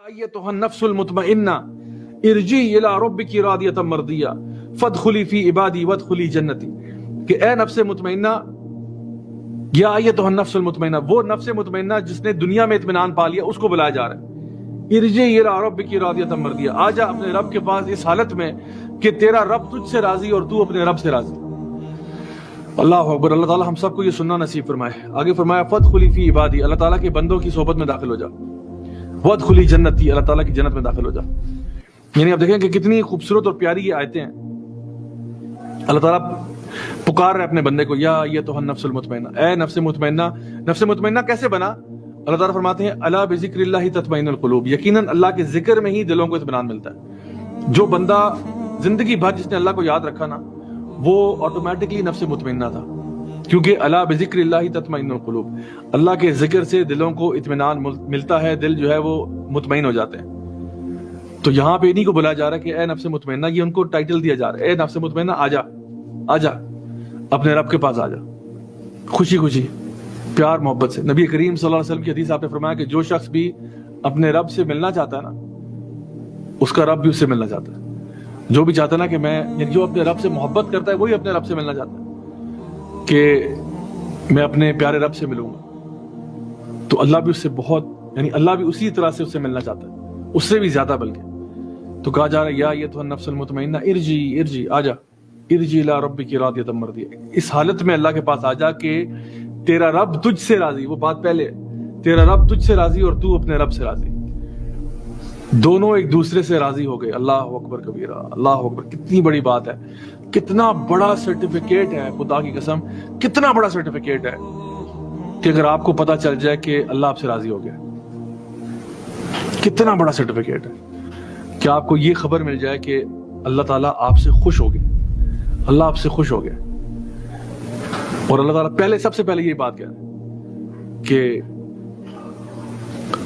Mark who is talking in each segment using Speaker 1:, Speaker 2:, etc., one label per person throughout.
Speaker 1: أيتها النفس المطمئنة ارجعي إلى ربك راضية مرضية فادخلي في عبادي وادخلي جنتی کہ اے نفس مطمئنہ، یا ایتها النفس المطمئنہ، وہ نفس مطمئنہ جس نے دنیا میں اطمینان پا لیا اس کو بلایا جا رہا ہے۔ ارجعی الی ربک راضیۃ مرضیہ، آ جا اپنے رب کے پاس اس حالت میں کہ تیرا رب تجھ سے راضی اور تو اپنے رب سے راضی۔ اللہ اکبر۔ اللہ تعالیٰ ہم سب کو یہ سننا نصیب فرمائے۔ آگے فرمایا فادخلی فی عبادی، اللہ تعالیٰ کے بندوں کی صحبت میں داخل ہو جا۔ وادخلی جنتی، اللہ تعالیٰ کی جنت میں داخل ہو جا۔ یعنی اب دیکھیں کہ کتنی خوبصورت اور پیاری یہ آیتیں ہیں۔ اللہ تعالیٰ پکار رہے اپنے بندے کو، یا ایتھا النفس المطمئنہ، اے نفس مطمئنہ۔ نفس مطمئنہ کیسے بنا؟ اللہ تعالیٰ فرماتے ہیں الا بذکر اللہ تطمئن القلوب، یقیناً اللہ کے ذکر میں ہی دلوں کو اطمینان ملتا ہے۔ جو بندہ زندگی بھر جس نے اللہ کو یاد رکھا نا، وہ آٹومیٹکلی نفس مطمئنہ تھا، کیونکہ الا بذکر اللہ تطمئن القلوب، اللہ کے ذکر سے دلوں کو اطمینان ملتا ہے، دل جو ہے وہ مطمئن ہو جاتے ہیں۔ تو یہاں پہ انہیں کو بلایا جا رہا ہے کہ اے نفس مطمئنہ، یہ ان کو ٹائٹل دیا جا رہا ہے، اے نفس مطمئنہ آجا، آجا اپنے رب کے پاس آجا، خوشی خوشی پیار محبت سے۔ نبی کریم صلی اللہ علیہ وسلم کی حدیث آپ نے فرمایا کہ جو شخص بھی اپنے رب سے ملنا چاہتا ہے نا، اس کا رب بھی اس سے ملنا چاہتا ہے۔ جو بھی چاہتا ہے نا کہ میں، جو اپنے رب سے محبت کرتا ہے وہی اپنے رب سے ملنا چاہتا ہے کہ میں اپنے پیارے رب سے ملوں گا، تو اللہ بھی اس سے بہت، یعنی اللہ بھی اسی طرح سے اس سے ملنا چاہتا ہے، اس سے بھی زیادہ بلکہ۔ تو کہا جا رہا ہے یا ایتھا النفس المطمئنہ ارجی آجا، ارجی الی ربک راضیۃ مرضیہ، اس حالت میں اللہ کے پاس آجا کہ تیرا رب تجھ سے راضی۔ وہ بات پہلے، تیرا رب تجھ سے راضی اور تو اپنے رب سے راضی، دونوں ایک دوسرے سے راضی ہو گئے۔ اللہ اکبر کبیرہ، اللہ اکبر۔ کتنی بڑی بات ہے، کتنا بڑا سرٹیفکیٹ ہے، خدا کی قسم کتنا بڑا سرٹیفکیٹ ہے کہ اگر آپ کو پتا چل جائے کہ اللہ آپ سے راضی ہو گیا، کتنا بڑا سرٹیفکیٹ ہے کہ آپ کو یہ خبر مل جائے کہ اللہ تعالیٰ آپ سے خوش ہو گیا، اللہ آپ سے خوش ہو گیا۔ اور اللہ تعالیٰ پہلے، سب سے پہلے یہ بات کہہ رہا ہے کہ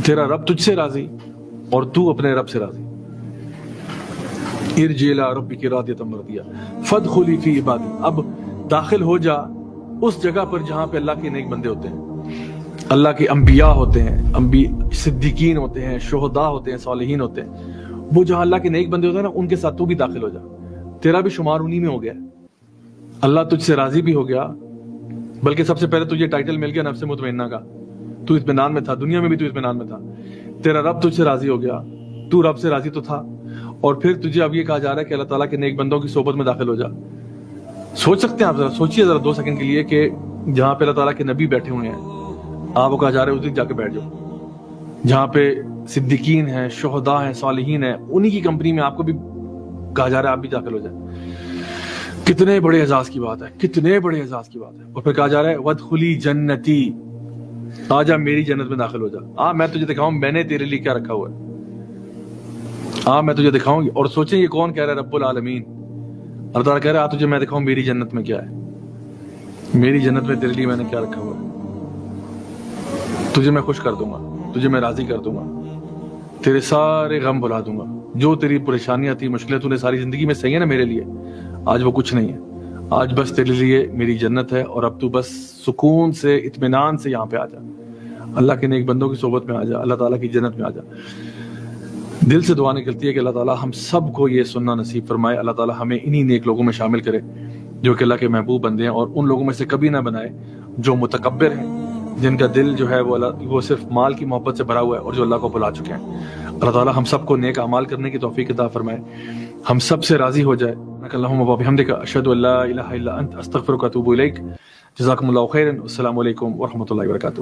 Speaker 1: تیرا رب تجھ سے راضی اور تو اپنے رب سے راضی۔ ارجع الی ربک راضیۃ مرضیہ فادخلی فی عبادی، اب داخل ہو جا اس جگہ پر جہاں پہ اللہ کے نیک بندے ہوتے ہیں، اللہ کے انبیاء ہوتے ہیں، صدیقین ہوتے ہیں، شہداء ہوتے ہیں، صالحین ہوتے ہیں۔ وہ جہاں اللہ کے نیک بندے ہوتے ہیں نا، ان کے ساتھ تو بھی داخل ہو جا، تیرا بھی شمار انہی میں ہو گیا۔ اللہ تجھ سے راضی بھی ہو گیا، بلکہ سب سے پہلے تجھے ٹائٹل مل گیا نفس مطمئنہ کا، تو اطمینان میں تھا، دنیا میں بھی تو اطمینان میں تھا۔ تیرا رب تجھ سے راضی ہو گیا، تو رب سے راضی تو تھا، اور پھر تجھے اب یہ کہا جا رہا ہے کہ اللہ تعالیٰ کے نیک بندوں کی صحبت میں داخل ہو جا۔ سوچ سکتے ہیں آپ، ذرا سوچیے ذرا 2 سیکنڈ کے لیے کہ جہاں پہ اللہ تعالیٰ کے نبی بیٹھے ہوئے ہیں، آپ کو کہا جا رہا ہے اس دن جا کے بیٹھ جاؤ، جہاں پہ صدیقین ہیں، شہداء ہیں، صالحین ہیں، انہی کی کمپنی میں آپ کو بھی کہا جا رہا ہے آپ بھی داخل ہو جائیں۔ کتنے بڑے اعزاز کی بات ہے، کتنے بڑے اعزاز کی بات ہے۔ اور پھر کہا جا رہا ہے وادخلی جنتی، آ جا میری جنت میں داخل ہو جا، میں تجھے دکھاؤں میں نے تیرے لیے کیا رکھا ہوا ہے، میں تجھے دکھاؤں گی۔ اور سوچیں یہ کون کہہ رہا ہے؟ رب العالمین، اللہ تعالیٰ کہہ رہا ہے تجھے میں دکھاؤں میری جنت میں کیا ہے، میری جنت میں تیرے لیے میں نے کیا رکھا ہوا ہے، تجھے میں خوش کر دوں گا، تجھے میں راضی کر دوں گا، تیرے سارے غم بھلا دوں گا، جو تیری پریشانیاں تھی، مشکلیں تو نے ساری زندگی میں سہی ہے نا میرے لیے، آج وہ کچھ نہیں ہے، آج بس تیرے لیے میری جنت ہے، اور اب تو بس سکون سے، اطمینان سے یہاں پہ آ جا، اللہ کے نیک بندوں کی صحبت میں آ جا، اللہ تعالیٰ کی جنت میں آ جا۔ دل سے دعا نکلتی ہے کہ اللہ تعالیٰ ہم سب کو یہ سننا نصیب فرمائے، اللہ تعالیٰ ہمیں انہی نیک لوگوں میں شامل کرے جو کہ اللہ کے محبوب بندے ہیں، اور ان لوگوں میں سے کبھی نہ بنائے جو متکبر ہیں، جن کا دل جو ہے وہ صرف مال کی محبت سے بھرا ہوا ہے اور جو اللہ کو بھلا چکے ہیں۔ اللہ تعالیٰ ہم سب کو نیک اعمال کرنے کی توفیق عطا فرمائے، ہم سب سے راضی ہو جائے۔ اللہم و بحمدک اشہد ان لا الہ الا انت استغفرک و اتوب الیک۔ جزاکم اللہ خیرا، السلام علیکم ورحمۃ اللہ وبرکاتہ۔